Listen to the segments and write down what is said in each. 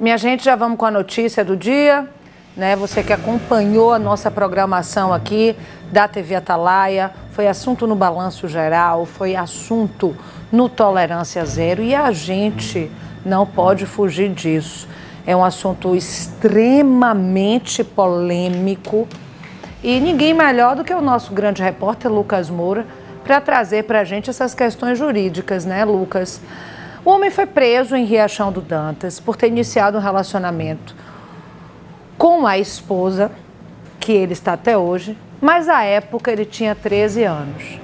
Minha gente, já vamos com a notícia do dia, né? Você que acompanhou a nossa programação aqui da TV Atalaia, foi assunto no Balanço Geral, foi assunto no Tolerância Zero e a gente não pode fugir disso. É um assunto extremamente polêmico e ninguém melhor do que o nosso grande repórter Lucas Moura para trazer para a gente essas questões jurídicas, né, Lucas? O homem foi preso em Riachão do Dantas por ter iniciado um relacionamento com a esposa, que ele está até hoje, mas à época ele tinha 13 anos.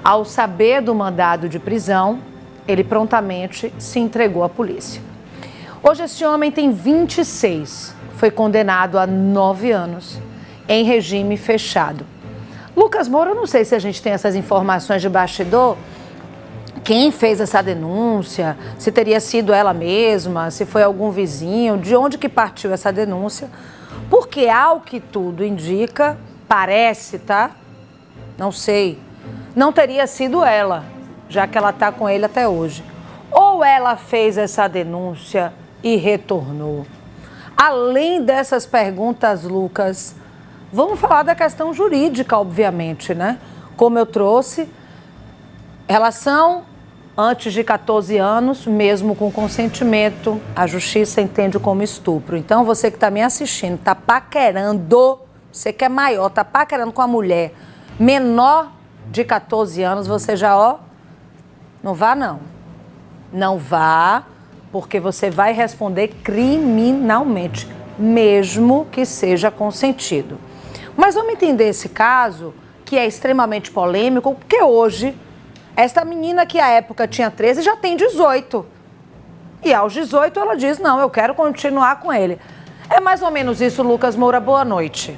Ao saber do mandado de prisão, ele prontamente se entregou à polícia. Hoje esse homem tem 26, foi condenado a 9 anos em regime fechado. Lucas Moura, eu não sei se a gente tem essas informações de bastidor, quem fez essa denúncia, se teria sido ela mesma, se foi algum vizinho, de onde que partiu essa denúncia, porque ao que tudo indica, parece, tá? Não sei, não teria sido ela, já que ela está com ele até hoje. Ou ela fez essa denúncia e retornou. Além dessas perguntas, Lucas, vamos falar da questão jurídica, obviamente, né? Como eu trouxe, relação antes de 14 anos, mesmo com consentimento, a justiça entende como estupro. Então, você que está me assistindo, está paquerando, você que é maior, está paquerando com a mulher menor de 14 anos, você já, não vá não. Não vá, porque você vai responder criminalmente, mesmo que seja consentido. Mas vamos entender esse caso, que é extremamente polêmico, porque hoje esta menina que à época tinha 13 já tem 18. E aos 18 ela diz, não, eu quero continuar com ele. É mais ou menos isso, Lucas Moura, boa noite.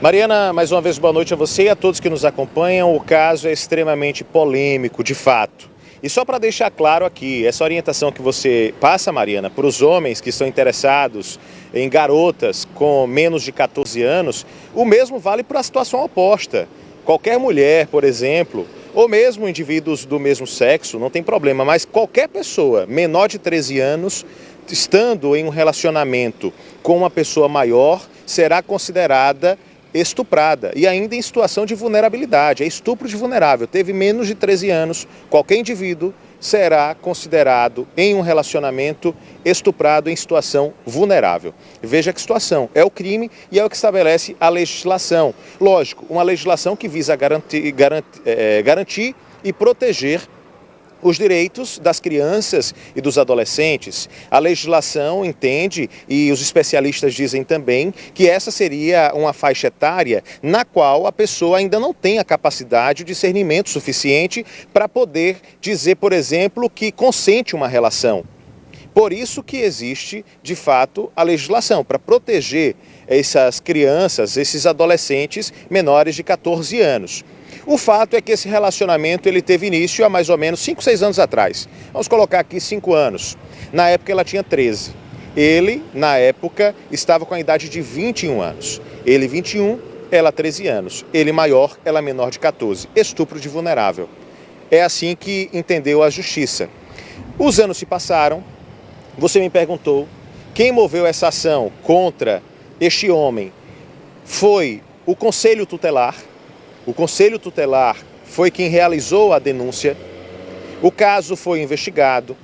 Mariana, mais uma vez boa noite a você e a todos que nos acompanham. O caso é extremamente polêmico, de fato. E só para deixar claro aqui, essa orientação que você passa, Mariana, para os homens que estão interessados em garotas com menos de 14 anos, o mesmo vale para a situação oposta. Qualquer mulher, por exemplo, ou mesmo indivíduos do mesmo sexo, não tem problema, mas qualquer pessoa menor de 13 anos, estando em um relacionamento com uma pessoa maior, será considerada estuprada e ainda em situação de vulnerabilidade, é estupro de vulnerável. Teve menos de 13 anos, qualquer indivíduo será considerado em um relacionamento estuprado em situação vulnerável. Veja que situação, é o crime e é o que estabelece a legislação. Lógico, uma legislação que visa garantir e proteger os direitos das crianças e dos adolescentes. A legislação entende, e os especialistas dizem também, que essa seria uma faixa etária na qual a pessoa ainda não tem a capacidade de discernimento suficiente para poder dizer, por exemplo, que consente uma relação. Por isso que existe, de fato, a legislação, para proteger essas crianças, esses adolescentes menores de 14 anos. O fato é que esse relacionamento ele teve início há mais ou menos 5, 6 anos atrás. Vamos colocar aqui 5 anos. Na época ela tinha 13. Ele, na época, estava com a idade de 21 anos. Ele 21, ela 13 anos. Ele maior, ela menor de 14. Estupro de vulnerável. É assim que entendeu a justiça. Os anos se passaram. Você me perguntou quem moveu essa ação contra este homem. Foi o Conselho Tutelar. O Conselho Tutelar foi quem realizou a denúncia, o caso foi investigado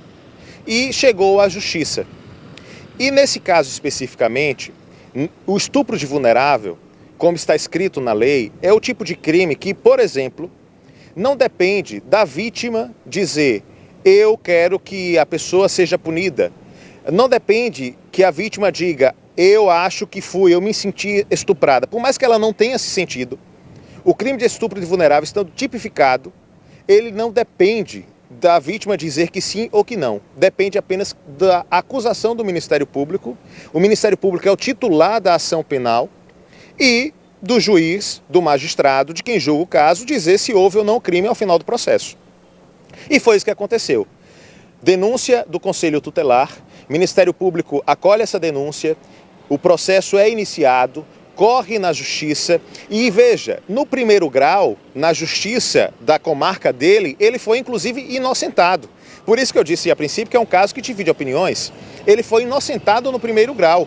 e chegou à justiça. E nesse caso especificamente, o estupro de vulnerável, como está escrito na lei, é o tipo de crime que, por exemplo, não depende da vítima dizer eu quero que a pessoa seja punida. Não depende que a vítima diga eu acho que eu me senti estuprada. Por mais que ela não tenha se sentido, o crime de estupro de vulnerável, estando tipificado, ele não depende da vítima dizer que sim ou que não. Depende apenas da acusação do Ministério Público. O Ministério Público é o titular da ação penal e do juiz, do magistrado, de quem julga o caso, dizer se houve ou não crime ao final do processo. E foi isso que aconteceu. Denúncia do Conselho Tutelar, Ministério Público acolhe essa denúncia, o processo é iniciado, corre na justiça e veja, no primeiro grau, na justiça da comarca dele, ele foi inclusive inocentado. Por isso que eu disse a princípio que é um caso que divide opiniões. Ele foi inocentado no primeiro grau.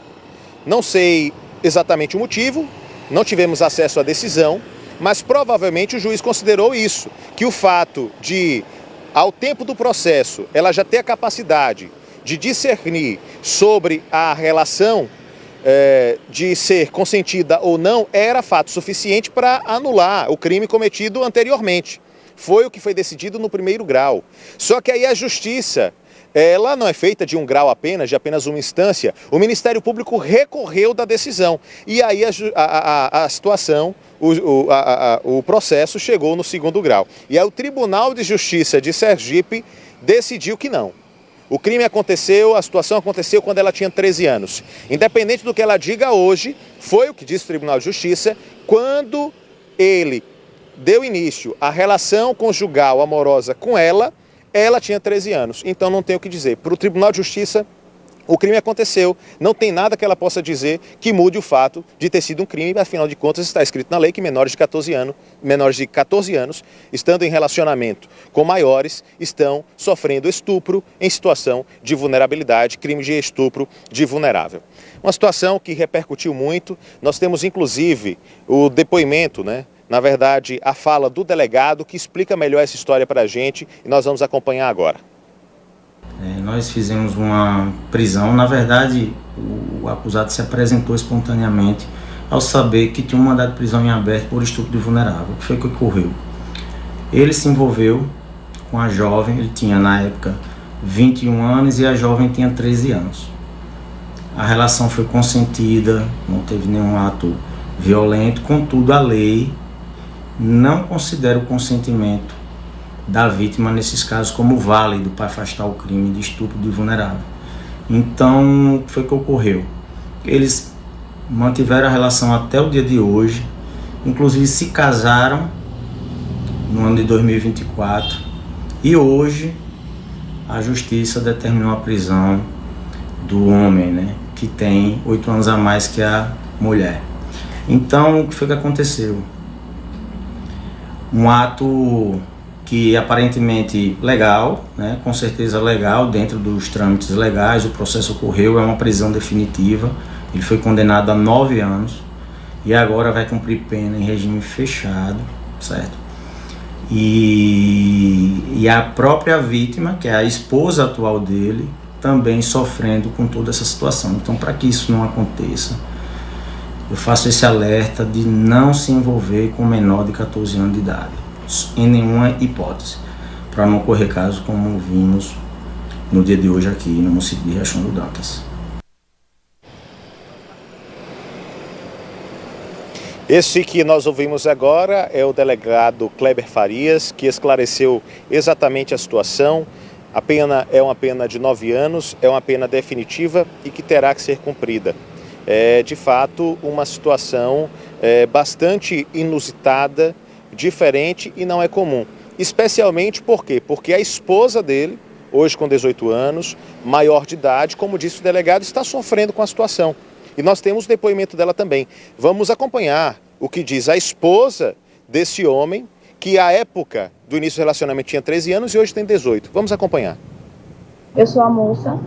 Não sei exatamente o motivo, não tivemos acesso à decisão, mas provavelmente o juiz considerou isso, que o fato de, ao tempo do processo, ela já ter a capacidade de discernir sobre a relação de ser consentida ou não, era fato suficiente para anular o crime cometido anteriormente. Foi o que foi decidido no primeiro grau. Só que aí a justiça, ela não é feita de um grau apenas, de apenas uma instância. O Ministério Público recorreu da decisão. E aí a situação, o processo chegou no segundo grau. E aí o Tribunal de Justiça de Sergipe decidiu que não. O crime aconteceu, a situação aconteceu quando ela tinha 13 anos. Independente do que ela diga hoje, foi o que disse o Tribunal de Justiça, quando ele deu início à relação conjugal amorosa com ela tinha 13 anos. Então não tem o que dizer. Para o Tribunal de Justiça, o crime aconteceu. Não tem nada que ela possa dizer que mude o fato de ter sido um crime. Afinal de contas, está escrito na lei que menores de 14 anos, estando em relacionamento com maiores, estão sofrendo estupro em situação de vulnerabilidade, crime de estupro de vulnerável. Uma situação que repercutiu muito. Nós temos, inclusive, o depoimento, na verdade, a fala do delegado, que explica melhor essa história para a gente, e nós vamos acompanhar agora. Nós fizemos uma prisão. Na verdade, o acusado se apresentou espontaneamente ao saber que tinha um mandado de prisão em aberto por estupro de vulnerável. O que foi que ocorreu? Ele se envolveu com a jovem, ele tinha na época 21 anos e a jovem tinha 13 anos. A relação foi consentida, não teve nenhum ato violento, contudo a lei não considera o consentimento da vítima nesses casos como válido para afastar o crime de estupro de vulnerável. Então, o que foi que ocorreu? Eles mantiveram a relação até o dia de hoje, inclusive se casaram no ano de 2024, e hoje a justiça determinou a prisão do homem, que tem 8 anos a mais que a mulher. Então, o que foi que aconteceu? Um ato que aparentemente legal, com certeza legal, dentro dos trâmites legais, o processo ocorreu, é uma prisão definitiva, ele foi condenado a 9 anos e agora vai cumprir pena em regime fechado, certo? E a própria vítima, que é a esposa atual dele, também sofrendo com toda essa situação. Então, para que isso não aconteça, eu faço esse alerta de não se envolver com menor de 14 anos de idade, em nenhuma hipótese, para não ocorrer casos como vimos no dia de hoje aqui no município de Riachão do Dantas. Esse que nós ouvimos agora é o delegado Kleber Farias, que esclareceu exatamente a situação. A pena é uma pena de 9 anos, é uma pena definitiva e que terá que ser cumprida. É, de fato, uma situação bastante inusitada, diferente e não é comum. Especialmente por quê? Porque a esposa dele, hoje com 18 anos, maior de idade, como disse o delegado, está sofrendo com a situação. E nós temos o depoimento dela também. Vamos acompanhar o que diz a esposa desse homem, que à época do início do relacionamento tinha 13 anos e hoje tem 18. Vamos acompanhar. Eu sou a moça,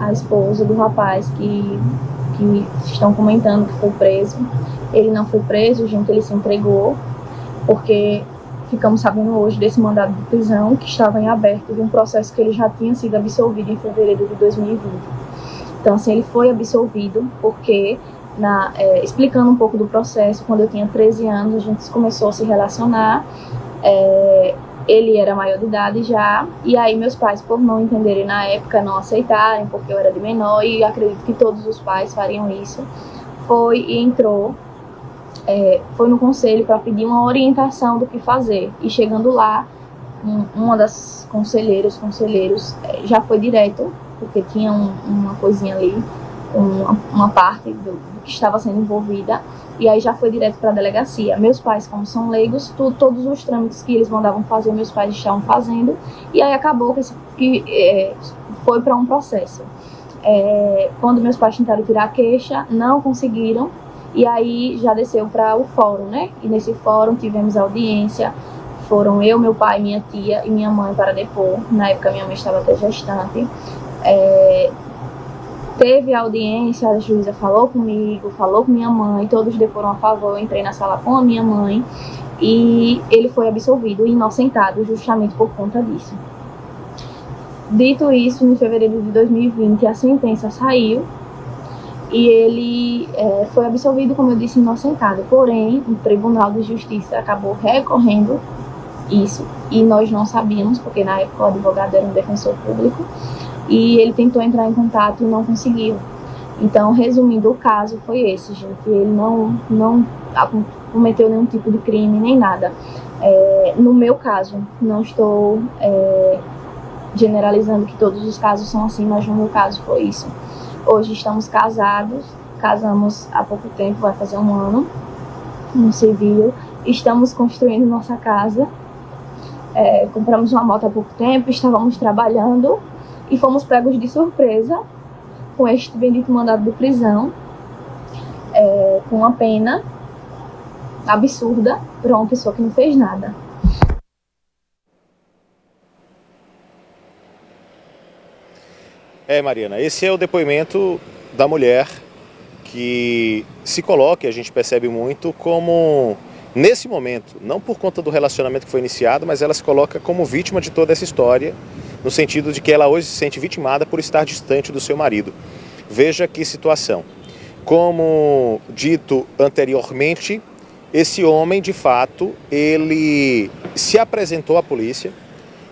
a esposa do rapaz que estão comentando que foi preso. Ele não foi preso, gente, ele se entregou, porque ficamos sabendo hoje desse mandado de prisão que estava em aberto de um processo que ele já tinha sido absolvido em fevereiro de 2020. Então, assim, ele foi absolvido porque, explicando um pouco do processo, quando eu tinha 13 anos, a gente começou a se relacionar, ele era maior de idade já, e aí meus pais, por não entenderem na época, não aceitarem, porque eu era de menor, e acredito que todos os pais fariam isso, foi e entrou, foi no conselho para pedir uma orientação do que fazer, e chegando lá, uma das conselheiros já foi direto, porque tinha uma coisinha ali, uma parte do que estava sendo envolvida, e aí já foi direto para a delegacia. Meus pais, como são leigos, todos os trâmites que eles mandavam fazer, meus pais estavam fazendo, e aí acabou que foi para um processo. Quando meus pais tentaram tirar a queixa, não conseguiram, e aí já desceu para o fórum, E nesse fórum tivemos audiência, foram eu, meu pai, minha tia e minha mãe para depor. Na época minha mãe estava até gestante. Teve audiência, a juíza falou comigo, falou com minha mãe, todos deporam a favor. Eu entrei na sala com a minha mãe e ele foi absolvido e inocentado justamente por conta disso. Dito isso, em fevereiro de 2020 a sentença saiu e ele foi absolvido, como eu disse, inocentado. Porém, o Tribunal de Justiça acabou recorrendo isso e nós não sabíamos, porque na época o advogado era um defensor público e ele tentou entrar em contato e não conseguiu. Então, resumindo, o caso foi esse, gente. Ele não cometeu nenhum tipo de crime nem nada. No meu caso, não estou generalizando que todos os casos são assim, mas no meu caso foi isso. Hoje estamos casados, casamos há pouco tempo, vai fazer um ano, no civil. Estamos construindo nossa casa, compramos uma moto há pouco tempo, estávamos trabalhando e fomos pegos de surpresa com este bendito mandado de prisão, com uma pena absurda para uma pessoa que não fez nada. Mariana, esse é o depoimento da mulher que se coloca, e a gente percebe muito, como, nesse momento, não por conta do relacionamento que foi iniciado, mas ela se coloca como vítima de toda essa história, no sentido de que ela hoje se sente vitimada por estar distante do seu marido. Veja que situação. Como dito anteriormente, esse homem, de fato, ele se apresentou à polícia,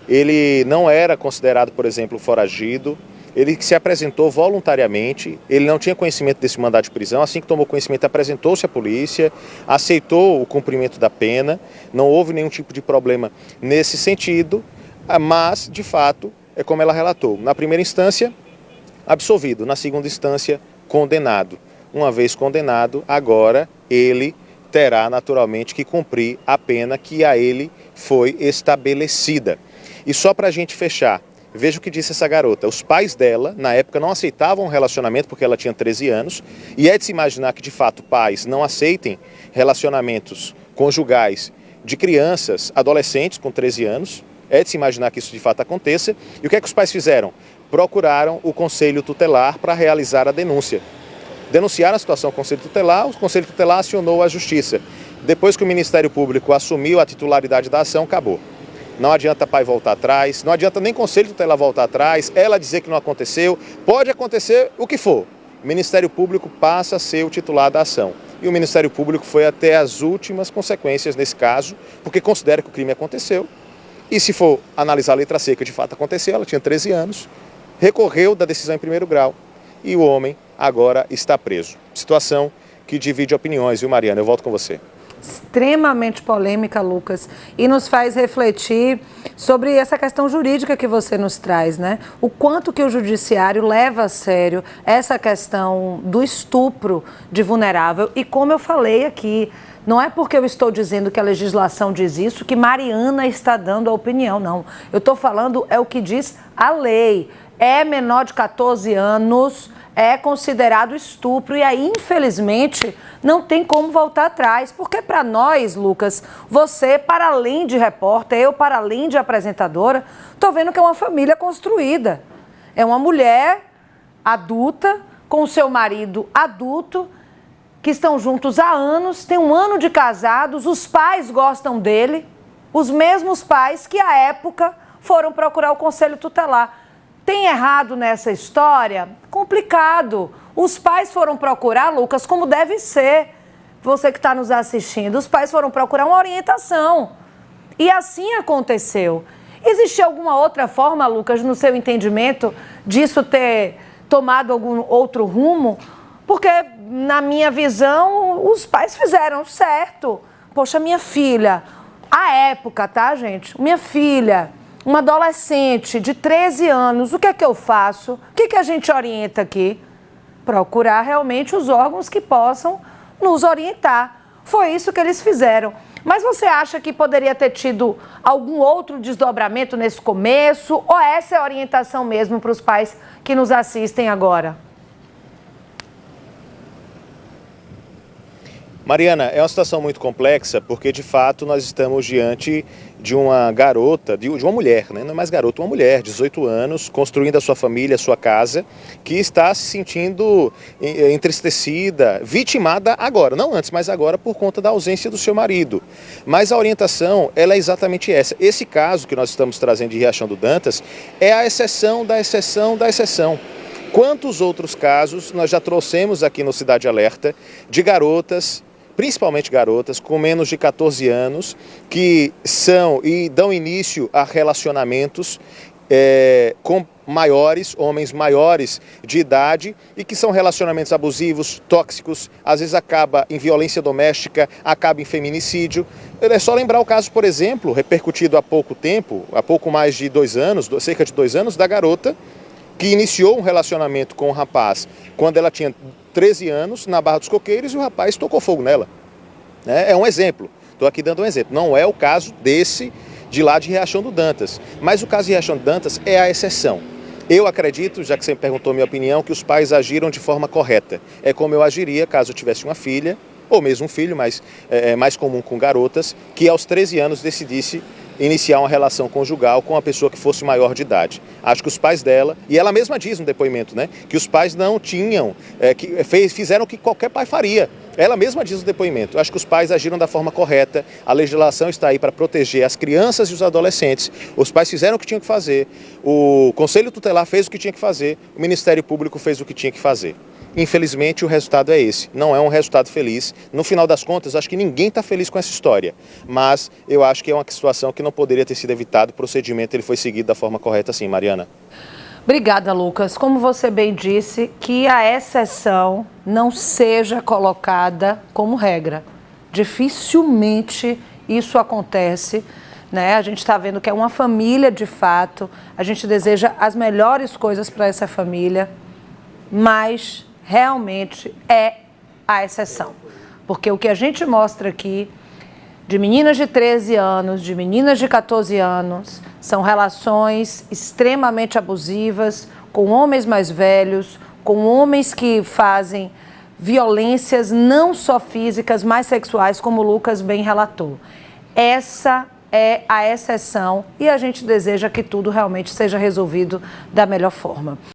ele não era considerado, por exemplo, foragido, ele se apresentou voluntariamente, ele não tinha conhecimento desse mandado de prisão, assim que tomou conhecimento apresentou-se à polícia, aceitou o cumprimento da pena, não houve nenhum tipo de problema nesse sentido, mas, de fato, é como ela relatou, na primeira instância, absolvido, na segunda instância, condenado. Uma vez condenado, agora ele terá naturalmente que cumprir a pena que a ele foi estabelecida. E só para a gente fechar, veja o que disse essa garota. Os pais dela, na época, não aceitavam um relacionamento porque ela tinha 13 anos. E é de se imaginar que, de fato, pais não aceitem relacionamentos conjugais de crianças, adolescentes com 13 anos. É de se imaginar que isso, de fato, aconteça. E o que é que os pais fizeram? Procuraram o Conselho Tutelar para realizar a denúncia. Denunciaram a situação ao Conselho Tutelar, o Conselho Tutelar acionou a Justiça. Depois que o Ministério Público assumiu a titularidade da ação, acabou. Não adianta pai voltar atrás, não adianta nem Conselho Tutelar voltar atrás, ela dizer que não aconteceu, pode acontecer o que for. O Ministério Público passa a ser o titular da ação. E o Ministério Público foi até as últimas consequências nesse caso, porque considera que o crime aconteceu. E se for analisar a letra C, que de fato aconteceu, ela tinha 13 anos, recorreu da decisão em primeiro grau e o homem agora está preso. Situação que divide opiniões, viu, Mariana? Eu volto com você. Extremamente polêmica, Lucas, e nos faz refletir sobre essa questão jurídica que você nos traz, né? O quanto que o judiciário leva a sério essa questão do estupro de vulnerável e, como eu falei aqui, não é porque eu estou dizendo que a legislação diz isso que Mariana está dando a opinião, não. Eu estou falando é o que diz a lei. É menor de 14 anos, é considerado estupro e aí, infelizmente, não tem como voltar atrás. Porque para nós, Lucas, você, para além de repórter, eu, para além de apresentadora, estou vendo que é uma família construída. É uma mulher adulta com o seu marido adulto, que estão juntos há anos, tem um ano de casados, os pais gostam dele, os mesmos pais que, à época, foram procurar o Conselho Tutelar. Tem errado nessa história? Complicado. Os pais foram procurar, Lucas, como deve ser. Você que está nos assistindo, os pais foram procurar uma orientação. E assim aconteceu. Existe alguma outra forma, Lucas, no seu entendimento, disso ter tomado algum outro rumo? Porque, na minha visão, os pais fizeram certo. Poxa, minha filha, à época, tá, gente? Minha filha, uma adolescente de 13 anos, o que é que eu faço? O que é que a gente orienta aqui? Procurar realmente os órgãos que possam nos orientar. Foi isso que eles fizeram. Mas você acha que poderia ter tido algum outro desdobramento nesse começo? Ou essa é a orientação mesmo para os pais que nos assistem agora? Mariana, é uma situação muito complexa porque, de fato, nós estamos diante de uma garota, de uma mulher, né? Não é mais garota, uma mulher, 18 anos, construindo a sua família, a sua casa, que está se sentindo entristecida, vitimada agora, não antes, mas agora por conta da ausência do seu marido. Mas a orientação, ela é exatamente essa. Esse caso que nós estamos trazendo de Riachão do Dantas é a exceção da exceção da exceção. Quantos outros casos nós já trouxemos aqui no Cidade Alerta de garotas, principalmente garotas com menos de 14 anos, que são e dão início a relacionamentos com homens maiores de idade e que são relacionamentos abusivos, tóxicos, às vezes acaba em violência doméstica, acaba em feminicídio. É só lembrar o caso, por exemplo, repercutido há pouco tempo, há pouco mais de 2 anos, cerca de 2 anos, da garota que iniciou um relacionamento com o rapaz quando ela tinha 13 anos, na Barra dos Coqueiros, e o rapaz tocou fogo nela. É um exemplo, estou aqui dando um exemplo. Não é o caso desse de lá de Riachão do Dantas, mas o caso de Riachão do Dantas é a exceção. Eu acredito, já que você me perguntou a minha opinião, que os pais agiram de forma correta. É como eu agiria caso eu tivesse uma filha, ou mesmo um filho, mas é mais comum com garotas, que aos 13 anos decidisse iniciar uma relação conjugal com uma pessoa que fosse maior de idade. Acho que os pais dela, e ela mesma diz no depoimento, né, que os pais não tinham, fizeram o que qualquer pai faria. Ela mesma diz no depoimento. Acho que os pais agiram da forma correta, a legislação está aí para proteger as crianças e os adolescentes. Os pais fizeram o que tinham que fazer, o Conselho Tutelar fez o que tinha que fazer, o Ministério Público fez o que tinha que fazer. Infelizmente, o resultado é esse. Não é um resultado feliz. No final das contas, acho que ninguém está feliz com essa história. Mas eu acho que é uma situação que não poderia ter sido evitado. O procedimento ele foi seguido da forma correta, sim, Mariana. Obrigada, Lucas. Como você bem disse, que a exceção não seja colocada como regra. Dificilmente isso acontece, né? A gente está vendo que é uma família de fato. A gente deseja as melhores coisas para essa família, mas realmente é a exceção. Porque o que a gente mostra aqui de meninas de 13 anos, de meninas de 14 anos, são relações extremamente abusivas com homens mais velhos, com homens que fazem violências não só físicas, mas sexuais, como o Lucas bem relatou. Essa é a exceção e a gente deseja que tudo realmente seja resolvido da melhor forma.